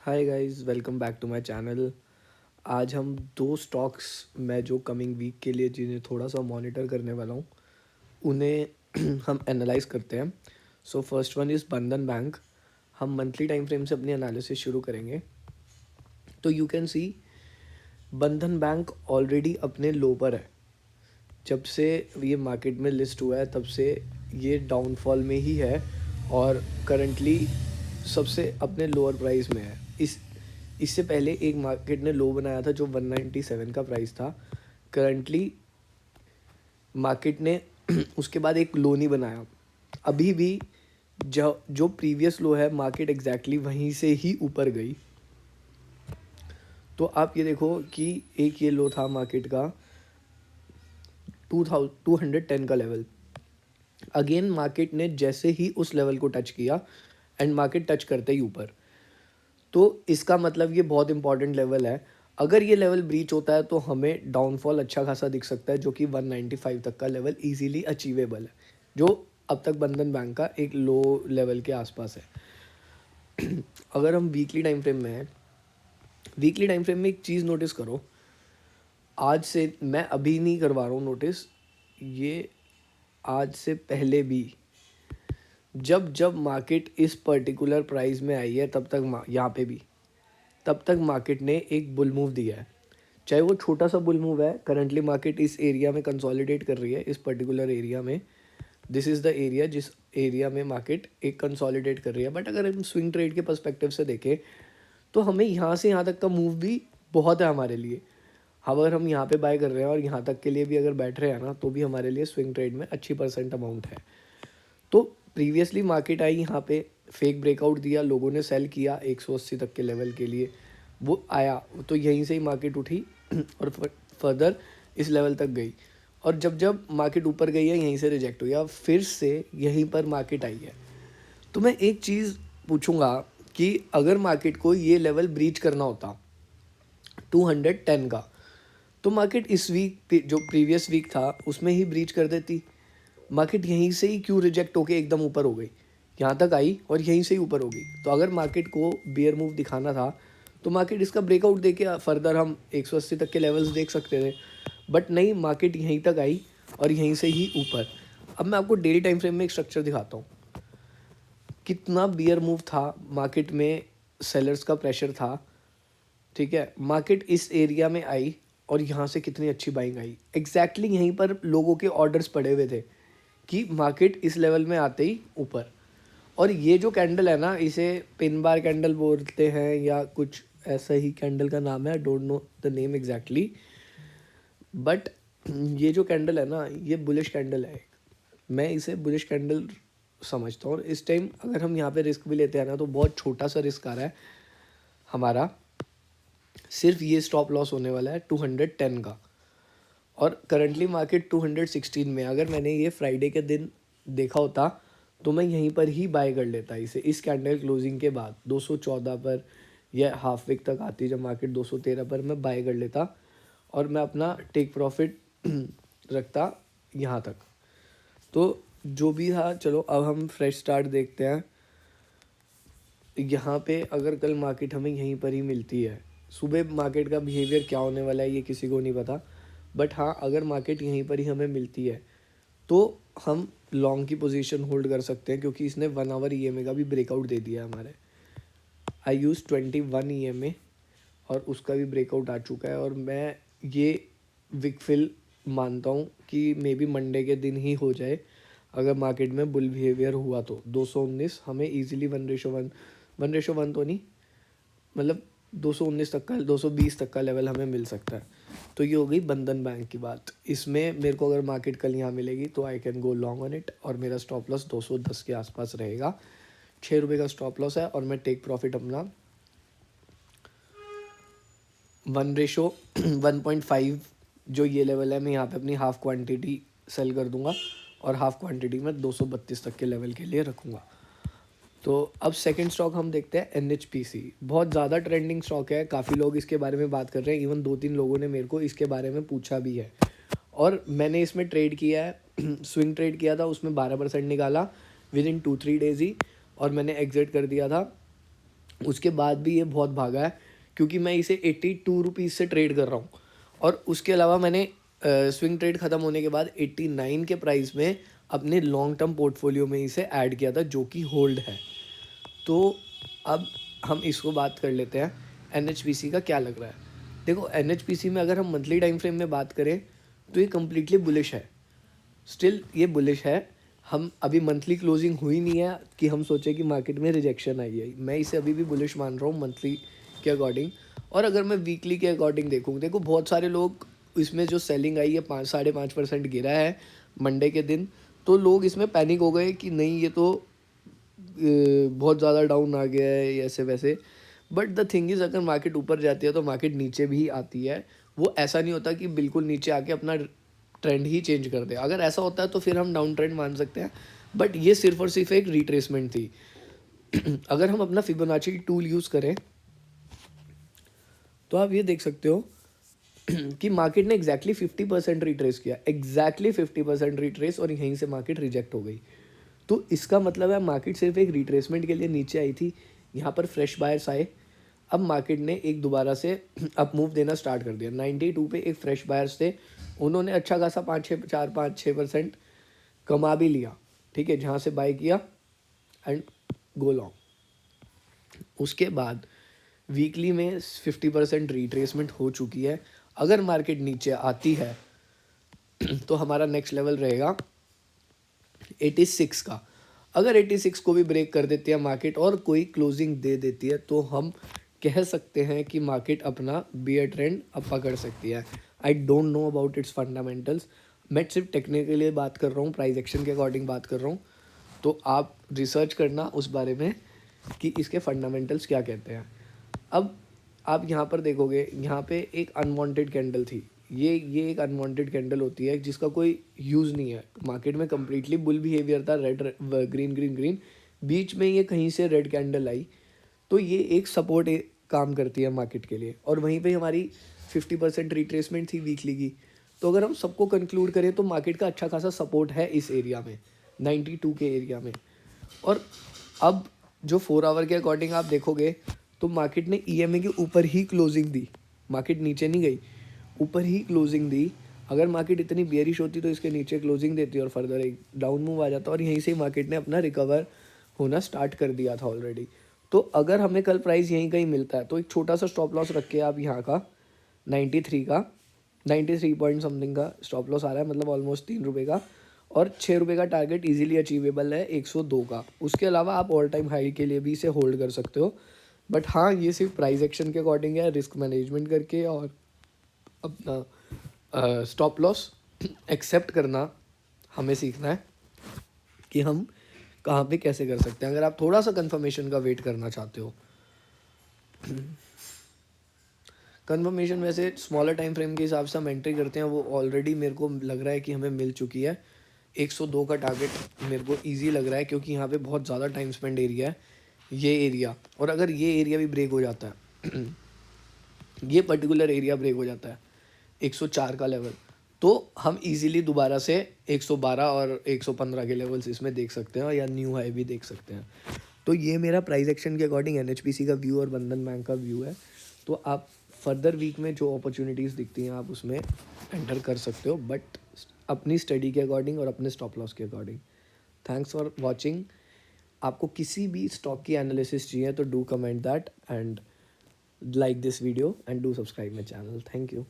Hi guys, welcome back to my channel. आज हम दो स्टॉक्स में जो कमिंग वीक के लिए जिन्हें थोड़ा सा मॉनिटर करने वाला हूँ उन्हें हम एनालाइज करते हैं। सो फर्स्ट वन इज़ बंधन बैंक। हम मंथली टाइम फ्रेम से अपनी एनालिसिस शुरू करेंगे। तो यू कैन सी बंधन बैंक ऑलरेडी अपने लो पर है। जब से ये मार्केट में लिस्ट हुआ है तब से ये डाउनफॉल में ही है और करंटली सबसे अपने लोअर प्राइस में है। इससे पहले एक मार्केट ने लो बनाया था जो 197 का प्राइस था। करंटली मार्केट ने उसके बाद एक लो नहीं बनाया। अभी भी जो प्रीवियस लो है मार्केट एग्जैक्टली वहीं से ही ऊपर गई। तो आप ये देखो कि एक ये लो था मार्केट का 210 का लेवल। अगेन मार्केट ने जैसे ही उस लेवल को टच किया एंड मार्केट टच करते ही ऊपर, तो इसका मतलब ये बहुत इंपॉर्टेंट लेवल है। अगर ये लेवल ब्रीच होता है तो हमें डाउनफॉल अच्छा खासा दिख सकता है, जो कि 195 तक का लेवल इजीली अचीवेबल है, जो अब तक बंधन बैंक का एक लो लेवल के आसपास है। अगर हम वीकली टाइम फ्रेम में हैं, वीकली टाइम फ्रेम में एक चीज़ नोटिस करो। आज से मैं अभी नहीं करवा रहा हूँ नोटिस, ये आज से पहले भी जब जब मार्केट इस पर्टिकुलर प्राइस में आई है तब तक यहाँ पे भी तब तक मार्केट ने एक बुल मूव दिया है। चाहे वो छोटा सा बुल मूव है। करंटली मार्केट इस एरिया में कंसोलिडेट कर रही है, इस पर्टिकुलर एरिया में। दिस इज़ द एरिया जिस एरिया में मार्केट एक कंसोलिडेट कर रही है। बट अगर हम स्विंग ट्रेड के पर्सपेक्टिव से देखें तो हमें यहाँ से यहाँ तक का मूव भी बहुत है हमारे लिए। अगर हम यहाँ पे बाय कर रहे हैं और यहाँ तक के लिए भी अगर बैठ रहे हैं ना, तो भी हमारे लिए स्विंग ट्रेड में अच्छी परसेंट अमाउंट है। तो प्रीवियसली मार्केट आई यहाँ पे, फेक ब्रेकआउट दिया, लोगों ने सेल किया 180 तक के लेवल के लिए, वो आया तो यहीं से ही मार्केट उठी और फर्दर इस लेवल तक गई। और जब जब मार्केट ऊपर गई है यहीं से रिजेक्ट हुई, अब फिर से यहीं पर मार्केट आई है। तो मैं एक चीज़ पूछूंगा कि अगर मार्केट को ये लेवल ब्रीच करना होता 210 का, तो मार्केट इस वीक जो प्रीवियस वीक था उसमें ही ब्रीच कर देती। मार्केट यहीं से ही क्यों रिजेक्ट होके एकदम ऊपर हो गई, यहाँ तक आई और यहीं से ही ऊपर हो गई। तो अगर मार्केट को बियर मूव दिखाना था तो मार्केट इसका ब्रेकआउट देके फर्दर हम 180 तक के लेवल्स देख सकते थे। बट नहीं, मार्केट यहीं तक आई और यहीं से ही ऊपर। अब मैं आपको डेली टाइम फ्रेम में एक स्ट्रक्चर दिखाता हूँ। कितना बियर मूव था मार्केट में, सेलर्स का प्रेशर था। ठीक है, मार्केट इस एरिया में आई और यहाँ से कितनी अच्छी बाइंग आई। एग्जैक्टली यहीं पर लोगों के ऑर्डर्स पड़े हुए थे कि मार्केट इस लेवल में आते ही ऊपर। और ये जो कैंडल है ना, इसे पिन बार कैंडल बोलते हैं या कुछ ऐसा ही कैंडल का नाम है, I don't know the name exactly. But ये जो कैंडल है ना, ये बुलिश कैंडल है। मैं इसे बुलिश कैंडल समझता हूँ। और इस टाइम अगर हम यहाँ पे रिस्क भी लेते हैं ना, तो बहुत छोटा सा रिस्क आ रहा है हमारा। सिर्फ ये स्टॉप लॉस होने वाला है 210 का। और करंटली मार्केट 216 में। अगर मैंने ये फ्राइडे के दिन देखा होता तो मैं यहीं पर ही बाय कर लेता इसे, इस कैंडल क्लोजिंग के बाद 214 पर या हाफ वीक तक आती जब मार्केट 213 पर, मैं बाय कर लेता और मैं अपना टेक प्रॉफिट रखता यहाँ तक। तो जो भी था, चलो अब हम फ्रेश स्टार्ट देखते हैं। यहाँ पे अगर कल मार्केट हमें यहीं पर ही मिलती है, सुबह मार्केट का बिहेवियर क्या होने वाला है ये किसी को नहीं पता। बट हाँ, अगर मार्केट यहीं पर ही हमें मिलती है तो हम लॉन्ग की पोजीशन होल्ड कर सकते हैं, क्योंकि इसने 1 आवर EMA का भी ब्रेकआउट दे दिया है हमारे। आई यूज़ 21 EMA और उसका भी ब्रेकआउट आ चुका है। और मैं ये विकफिल मानता हूँ कि मे बी मंडे के दिन ही हो जाए। अगर मार्केट में बुल बिहेवियर हुआ तो 219 हमें ईजिली 1:1 तो नहीं, मतलब 219 तक का, 220 तक का लेवल हमें मिल सकता है। तो ये हो गई बंधन बैंक की बात। इसमें मेरे को अगर मार्केट कल यहाँ मिलेगी तो I can go long on it, और मेरा स्टॉप लॉस 210 के आसपास रहेगा। 6 रुपये का स्टॉप लॉस है और मैं टेक प्रॉफिट अपना 1:1.5 जो ये लेवल है, मैं यहाँ पे अपनी हाफ क्वांटिटी सेल कर दूंगा और हाफ क्वांटिटी में 232 तक के लेवल के लिए रखूँगा। तो अब सेकंड स्टॉक हम देखते हैं NHPC। बहुत ज़्यादा ट्रेंडिंग स्टॉक है, काफ़ी लोग इसके बारे में बात कर रहे हैं। इवन 2-3 लोगों ने मेरे को इसके बारे में पूछा भी है और मैंने इसमें ट्रेड किया है। स्विंग ट्रेड किया था, उसमें 12% निकाला विद इन 2-3 डेज ही, और मैंने एग्जिट कर दिया था उसके बाद भी ये बहुत भागा है, क्योंकि मैं इसे 82 रुपीज़ से ट्रेड कर रहा हूँ। और उसके अलावा मैंने स्विंग ट्रेड ख़त्म होने के बाद 89 के प्राइस में अपने लॉन्ग टर्म पोर्टफोलियो में इसे ऐड किया था, जो कि होल्ड है। तो अब हम इसको बात कर लेते हैं एन का क्या लग रहा है। देखो, एन में अगर हम मंथली टाइम फ्रेम में बात करें तो ये कम्प्लीटली बुलिश है। स्टिल ये बुलिश है। हम अभी मंथली क्लोजिंग हुई नहीं है कि हम सोचे कि मार्केट में रिजेक्शन आई है। मैं इसे अभी भी बुलिश मान रहा हूँ मंथली के अकॉर्डिंग। और अगर मैं वीकली के अकॉर्डिंग देखूँ, देखो बहुत सारे लोग इसमें जो सेलिंग आई है 5-5.5% गिरा है मंडे के दिन, तो लोग इसमें पैनिक हो गए कि नहीं ये तो बहुत ज़्यादा डाउन आ गया है ऐसे वैसे। बट द थिंग इज़, अगर मार्केट ऊपर जाती है तो मार्केट नीचे भी आती है। वो ऐसा नहीं होता कि बिल्कुल नीचे आके अपना ट्रेंड ही चेंज कर दे। अगर ऐसा होता है तो फिर हम डाउन ट्रेंड मान सकते हैं, बट ये सिर्फ और सिर्फ एक रिट्रेसमेंट थी। अगर हम अपना फिबोनाची टूल यूज़ करें तो आप ये देख सकते हो कि मार्केट ने एग्जैक्टली 50% रिट्रेस किया, एग्जैक्टली 50% रिट्रेस, और यहीं से मार्केट रिजेक्ट हो गई। तो इसका मतलब है मार्केट सिर्फ एक रिट्रेसमेंट के लिए नीचे आई थी। यहाँ पर फ्रेश बायर्स आए। अब मार्केट ने एक दोबारा से अप मूव देना स्टार्ट कर दिया। 92 पे एक फ्रेश बायर्स थे, उन्होंने अच्छा खासा 5-6% कमा भी लिया। ठीक है, जहाँ से बाय किया एंड गो लॉन्ग। उसके बाद वीकली में 50% रिट्रेसमेंट हो चुकी है। अगर मार्केट नीचे आती है तो हमारा नेक्स्ट लेवल रहेगा 86 का। अगर 86 को भी ब्रेक कर देती है मार्केट और कोई क्लोजिंग दे देती है तो हम कह सकते हैं कि मार्केट अपना बियर ट्रेंड अब पकड़ सकती है। I don't know about it's fundamentals. मैं सिर्फ टेक्निकली बात कर रहा हूँ, प्राइस एक्शन के अकॉर्डिंग बात कर रहा हूँ। तो आप रिसर्च करना उस बारे में कि इसके फंडामेंटल्स क्या कहते हैं। अब आप यहाँ पर देखोगे, यहाँ पे एक अनवांटेड कैंडल थी। ये एक अनवांटेड कैंडल होती है जिसका कोई यूज़ नहीं है। मार्केट में कम्प्लीटली बुल बिहेवियर था, रेड ग्रीन ग्रीन ग्रीन, बीच में ये कहीं से रेड कैंडल आई, तो ये एक सपोर्ट काम करती है मार्केट के लिए। और वहीं पे हमारी 50% रिट्रेसमेंट थी वीकली की। तो अगर हम सबको कंक्लूड करें तो मार्केट का अच्छा खासा सपोर्ट है इस एरिया में, 92 के एरिया में। और अब जो 4 आवर के अकॉर्डिंग आप देखोगे तो मार्केट ने ईएमए के ऊपर ही क्लोजिंग दी। मार्केट नीचे नहीं गई, ऊपर ही क्लोजिंग दी। अगर मार्केट इतनी बेयरिश होती तो इसके नीचे क्लोजिंग देती और फर्दर एक डाउन मूव आ जाता, और यहीं से मार्केट ने अपना रिकवर होना स्टार्ट कर दिया था ऑलरेडी। तो अगर हमें कल प्राइस यहीं कहीं मिलता है तो एक छोटा सा स्टॉप लॉस रख के आप यहाँ का 93 का, 93 पॉइंट समथिंग का स्टॉप लॉस आ रहा है, मतलब ऑलमोस्ट 3 रुपये का। और 6 रुपये का टारगेट इजीली अचीवेबल है 102 का। उसके अलावा आप ऑल टाइम हाई के लिए भी इसे होल्ड कर सकते हो। बट हाँ, ये सिर्फ प्राइस एक्शन के अकॉर्डिंग है, रिस्क मैनेजमेंट करके और अपना स्टॉप लॉस एक्सेप्ट करना हमें सीखना है कि हम कहाँ पे कैसे कर सकते हैं, अगर आप थोड़ा सा कंफर्मेशन का वेट करना चाहते हो। कंफर्मेशन वैसे स्मॉलर टाइम फ्रेम के हिसाब से हम एंट्री करते हैं, वो ऑलरेडी मेरे को लग रहा है कि हमें मिल चुकी है। 102 का टारगेट मेरे को इजी लग रहा है, क्योंकि यहाँ पे बहुत ज़्यादा टाइम स्पेंड एरिया है ये एरिया। और अगर ये एरिया भी ब्रेक हो जाता है ये पर्टिकुलर एरिया ब्रेक हो जाता है 104 का लेवल, तो हम इजीली दोबारा से 112 और 115 के लेवल्स इसमें देख सकते हैं, या न्यू हाई भी देख सकते हैं। तो ये मेरा प्राइस एक्शन के अकॉर्डिंग एनएचपीसी का व्यू और बंधन बैंक का व्यू है। तो आप फर्दर वीक में जो अपॉर्चुनिटीज़ दिखती हैं आप उसमें एंटर कर सकते हो, बट अपनी स्टडी के अकॉर्डिंग और अपने स्टॉप लॉस के अकॉर्डिंग। Thanks for watching. आपको किसी भी स्टॉक की एनालिसिस चाहिए तो do comment that and like this video and do subscribe my channel. Thank you.